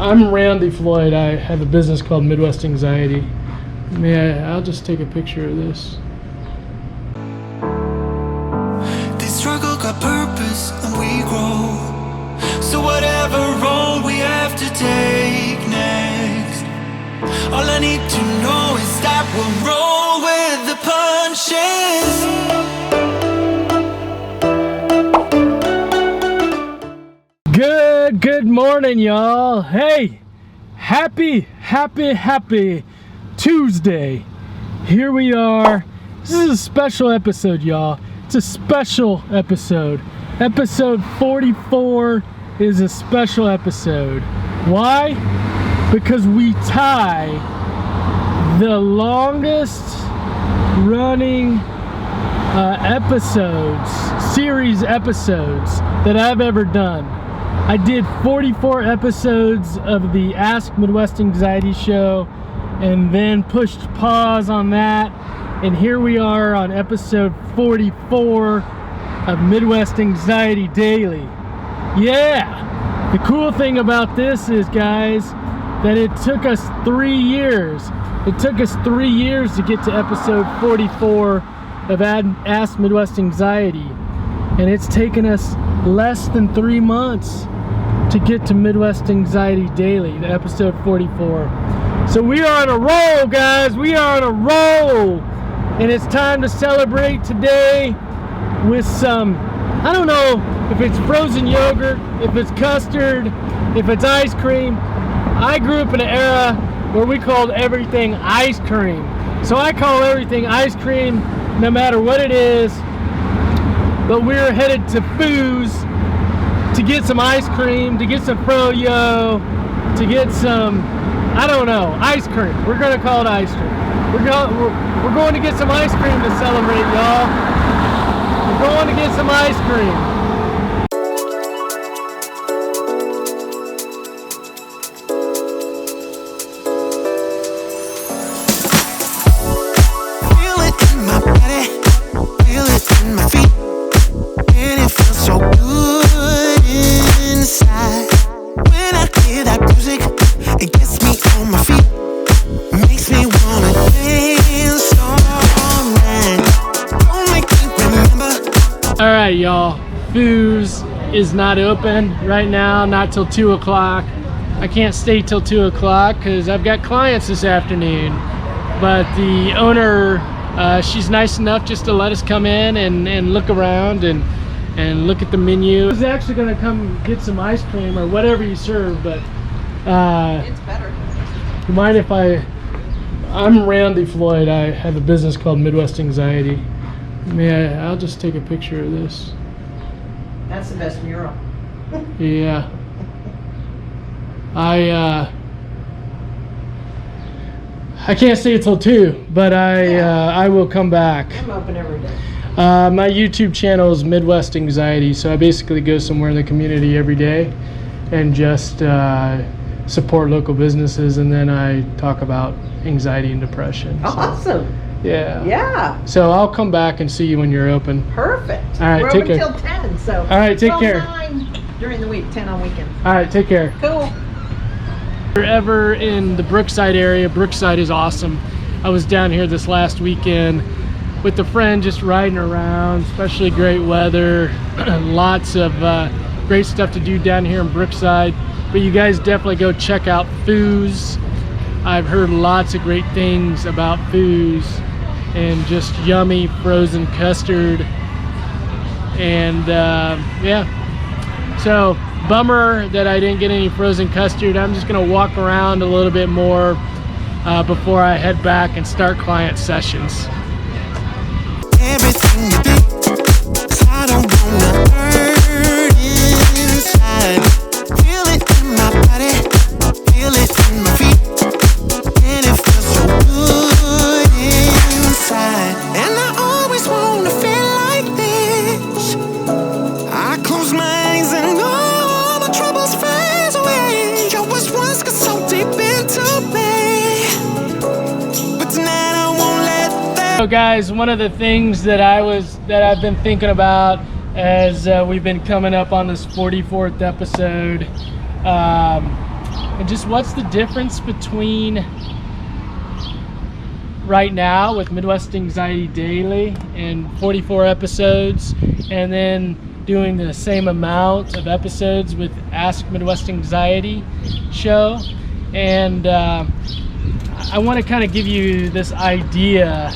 I'm Randy Floyd. I have a business called Midwest Anxiety. I'll just take a picture of this. They struggle got purpose and we grow. So whatever road we have to take next, all I need to know is that we'll roll with the punches. Good morning, y'all. Hey, happy Tuesday. Here we are. This is a special episode, y'all. It's a special episode. Episode 44 is a special episode. Why? Because we tie the longest running series episodes that I've ever done. I did 44 episodes of the Ask Midwest Anxiety show and then pushed pause on that, and here we are on episode 44 of Midwest Anxiety Daily. Yeah! The cool thing about this is, guys, that it took us 3 years. It took us 3 years to get to episode 44 of Ask Midwest Anxiety, and it's taken us less than 3 months to get to Midwest Anxiety Daily, to episode 44. So we are on a roll, guys. We are on a roll. And it's time to celebrate today with some, I don't know if it's frozen yogurt, if it's custard, if it's ice cream. I grew up in an era where we called everything ice cream. So I call everything ice cream no matter what it is. But we're headed to Foos to get some ice cream, to get some froyo, to get some, I don't know, ice cream. We're gonna call it ice cream. We're going to get some ice cream to celebrate, y'all. We're going to get some ice cream. Feel it in my body, feel it in my feet, and it feels so good inside. When I hear that music, it gets me on my feet, makes me wanna dance all night. Don't make me remember. All right, y'all. Foos is not open right now, not till 2 o'clock. I can't stay till 2 o'clock because I've got clients this afternoon. But the owner, she's nice enough just to let us come in and look around and look at the menu. I was actually gonna come get some ice cream or whatever you serve, but It's better. you mind if I'm Randy Floyd. I have a business called Midwest Anxiety. I'll just take a picture of this. That's the best mural. Yeah. I can't stay until 2, but I will come back. I'm open every day. My YouTube channel is Midwest Anxiety, so I basically go somewhere in the community every day and just support local businesses, and then I talk about anxiety and depression. So, Awesome. yeah. Yeah. So I'll come back and see you when you're open. Perfect. All right, We're take open care. till 10, so. All right, take care. 9 during the week, 10 on weekends. All right, take care. Cool. If you're ever in the Brookside area, Brookside is awesome. I was down here this last weekend with a friend, just riding around, especially great weather. Lots of great stuff to do down here in Brookside. But you guys definitely go check out Foos. I've heard lots of great things about Foos, and just yummy frozen custard. And yeah, so bummer that I didn't get any frozen custard. I'm just gonna walk around a little bit more before I head back and start client sessions. Everything you do, 'cause I don't wanna hurt inside. Feel it in my body, feel it in my feet, and it feels so good inside. And I always wanna feel like this. I close my eyes and all my troubles fade away. I was once got so deep into me, but tonight I won't let that. So guys, one of the things that I've been thinking about as we've been coming up on this 44th episode and just what's the difference between right now with Midwest Anxiety Daily and 44 episodes, and then doing the same amount of episodes with Ask Midwest Anxiety show. And I want to kind of give you this idea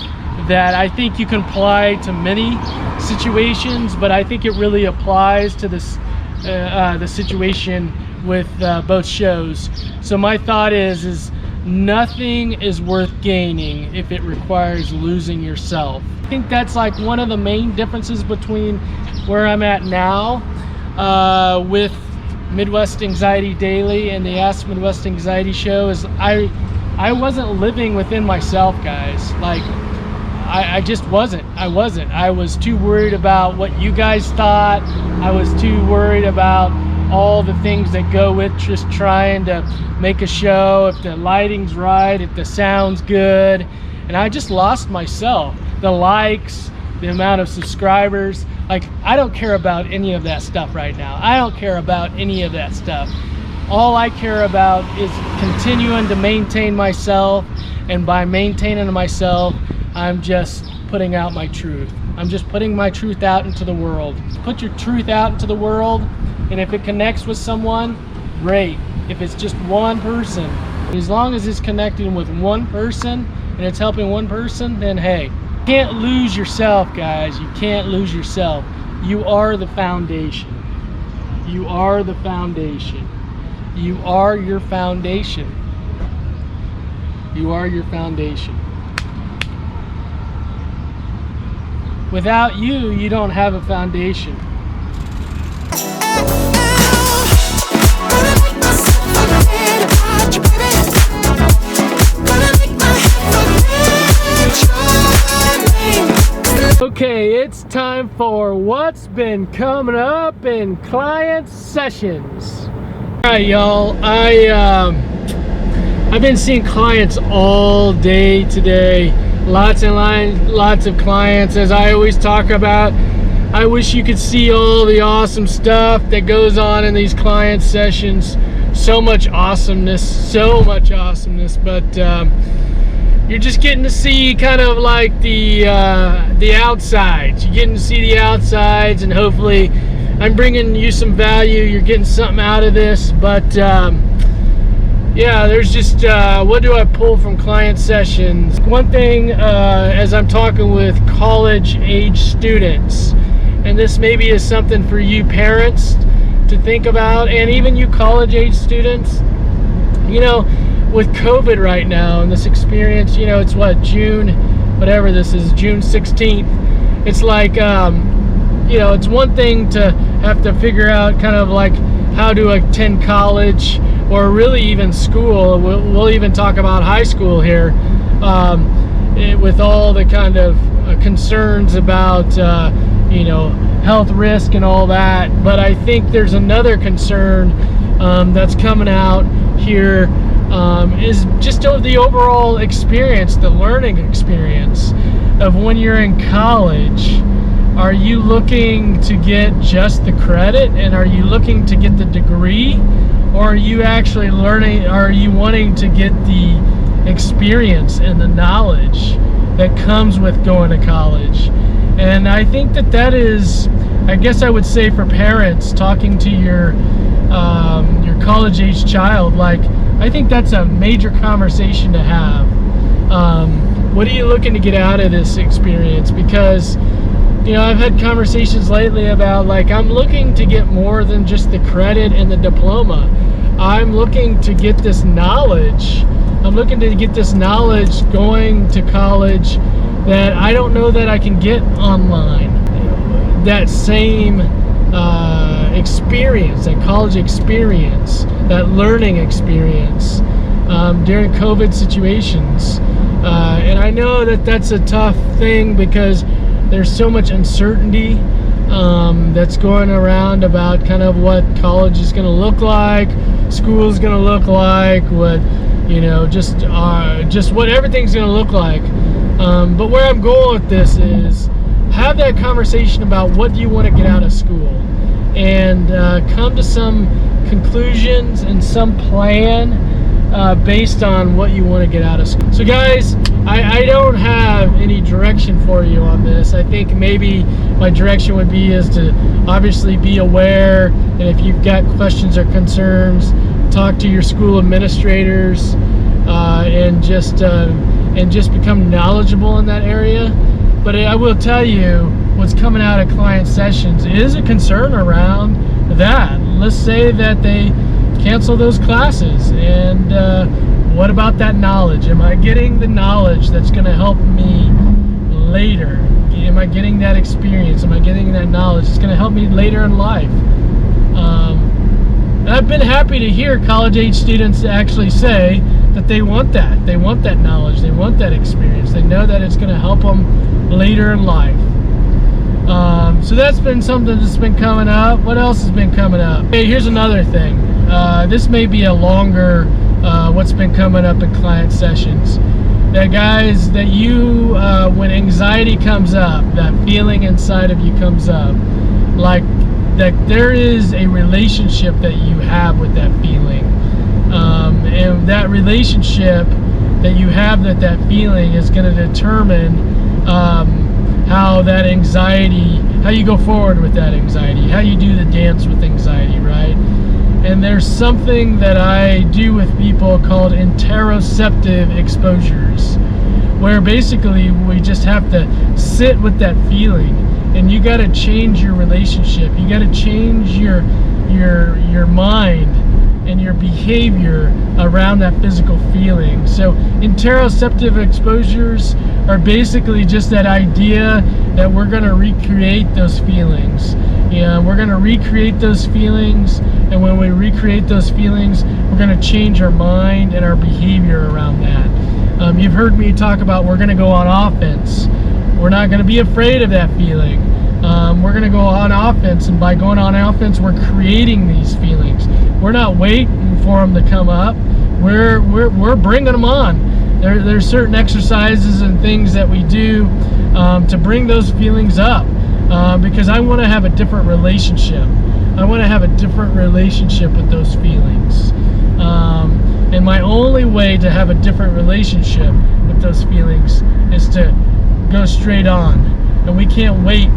that I think you can apply to many situations, but I think it really applies to this the situation with both shows. So my thought is nothing is worth gaining if it requires losing yourself. I think that's like one of the main differences between where I'm at now with Midwest Anxiety Daily and the Ask Midwest Anxiety show is I wasn't living within myself, guys. Like I just wasn't. I was too worried about what you guys thought. I was too worried about all the things that go with just trying to make a show, if the lighting's right, if the sound's good. And I just lost myself. The likes, the amount of subscribers. Like, I don't care about any of that stuff right now. I don't care about any of that stuff. All I care about is continuing to maintain myself, and by maintaining myself, I'm just putting out my truth. I'm just putting my truth out into the world. Put your truth out into the world, and if it connects with someone, great. If it's just one person, as long as it's connecting with one person and it's helping one person, then hey. You can't lose yourself, guys. You can't lose yourself. You are the foundation. You are the foundation. You are your foundation. You are your foundation. Without you, you don't have a foundation. Okay, it's time for what's been coming up in client sessions. All right, y'all. I've been seeing clients all day today. Lots of clients. As I always talk about, I wish you could see all the awesome stuff that goes on in these client sessions. So much awesomeness, but you're just getting to see kind of like the outsides. You're getting to see the outsides, and hopefully I'm bringing you some value. You're getting something out of this, but yeah, there's just what do I pull from client sessions? One thing, as I'm talking with college age students, and this maybe is something for you parents to think about, and even you college age students, you know, with COVID right now and this experience, you know, it's what, June, whatever this is, June 16th. It's like, you know, it's one thing to have to figure out kind of like how to attend college, or really even school. We'll even talk about high school here, with all the kind of concerns about, you know, health risk and all that. But I think there's another concern that's coming out here, is just the overall experience, the learning experience of when you're in college. Are you looking to get just the credit, and are you looking to get the degree? Or are you actually learning, are you wanting to get the experience and the knowledge that comes with going to college? And I think that is, I guess I would say for parents talking to your college age child, like, I think that's a major conversation to have. What are you looking to get out of this experience? Because, you know, I've had conversations lately about, like, I'm looking to get more than just the credit and the diploma. I'm looking to get this knowledge. I'm looking to get this knowledge going to college that I don't know that I can get online. That same experience, that college experience, that learning experience during COVID situations. And I know that that's a tough thing because there's so much uncertainty that's going around about kind of what college is going to look like, school is going to look like, what, you know, just what everything's going to look like. But where I'm going with this is have that conversation about what do you want to get out of school. and come to some conclusions and some plan based on what you want to get out of school. So guys, I don't have any direction for you on this. I think maybe my direction would be is to obviously be aware, and if you've got questions or concerns, talk to your school administrators and just become knowledgeable in that area. But I will tell you, what's coming out of client sessions is a concern around that. Let's say that they cancel those classes, and what about that knowledge? Am I getting the knowledge that's going to help me later? Am I getting that experience? Am I getting that knowledge that's going to help me later in life? And I've been happy to hear college-age students actually say that they want that. They want that knowledge. They want that experience. They know that it's going to help them later in life. So that's been something that's been coming up. What else has been coming up? Hey, here's another thing. This may be a longer what's been coming up in client sessions. That guys, that you, when anxiety comes up, that feeling inside of you comes up, like that there is a relationship that you have with that feeling. And that relationship that you have, that feeling is going to determine how that anxiety, how you go forward with that anxiety, how you do the dance with anxiety, right? And there's something that I do with people called interoceptive exposures, where basically we just have to sit with that feeling, and you got to change your relationship. You got to change your mind and your behavior around that physical feeling. So interoceptive exposures are basically just that idea that we're going to recreate those feelings. We're going to recreate those feelings, and when we recreate those feelings, we're going to change our mind and our behavior around that. You've heard me talk about we're going to go on offense. We're not going to be afraid of that feeling. We're going to go on offense, and by going on offense, we're creating these feelings. We're not waiting for them to come up. We're bringing them on. There's certain exercises and things that we do to bring those feelings up, because I want to have a different relationship. I want to have a different relationship with those feelings. And my only way to have a different relationship with those feelings is to go straight on. And we can't wait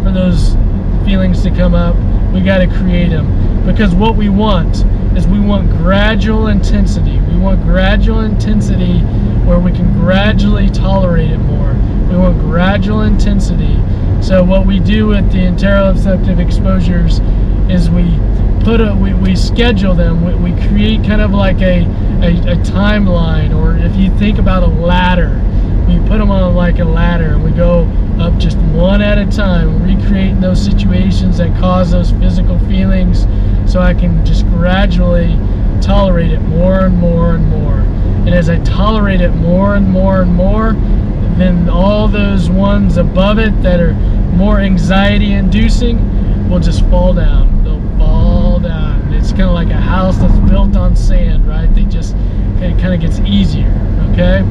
for those feelings to come up. We got to create them, because what we want is we want gradual intensity. We want gradual intensity where we can gradually tolerate it more. We want gradual intensity. So what we do with the interoceptive exposures is we schedule them. We create kind of like a timeline, or if you think about a ladder, we put them on like a ladder, and we go up just one at a time, recreating those situations that cause those physical feelings, so I can just gradually tolerate it more and more and more. And as I tolerate it more and more and more, then all those ones above it that are more anxiety inducing will just fall down. They'll fall down. It's kind of like a house that's built on sand, right? It kind of gets easier, okay?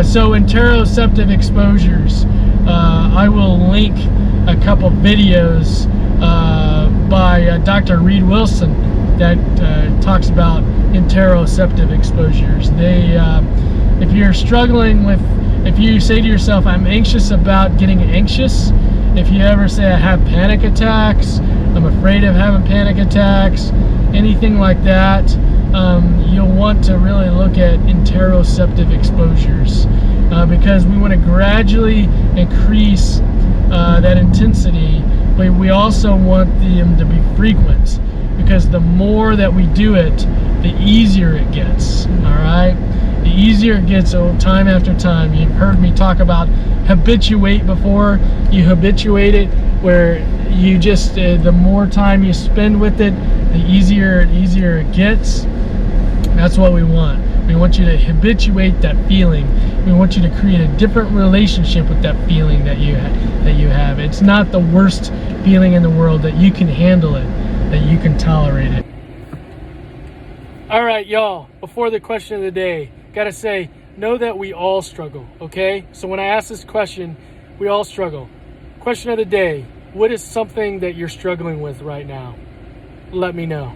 So interoceptive exposures, I will link a couple videos by Dr. Reed Wilson that talks about interoceptive exposures. If you're struggling with, if you say to yourself, I'm anxious about getting anxious, if you ever say I have panic attacks, I'm afraid of having panic attacks, anything like that, you'll want to really look at interoceptive exposures, because we want to gradually increase that intensity, but we also want them to be frequent, because the more that we do it, the easier it gets. All right, the easier it gets time after time. You've heard me talk about habituate before. You habituate it, where you just the more time you spend with it, the easier it gets. That's what we want. We want you to habituate that feeling. We want you to create a different relationship with that feeling that you have. It's not the worst feeling in the world. That you can handle it, that you can tolerate it. All right, y'all, before the question of the day, gotta say, know that we all struggle, okay? So when I ask this question, we all struggle. Question of the day: What is something that you're struggling with right now? Let me know.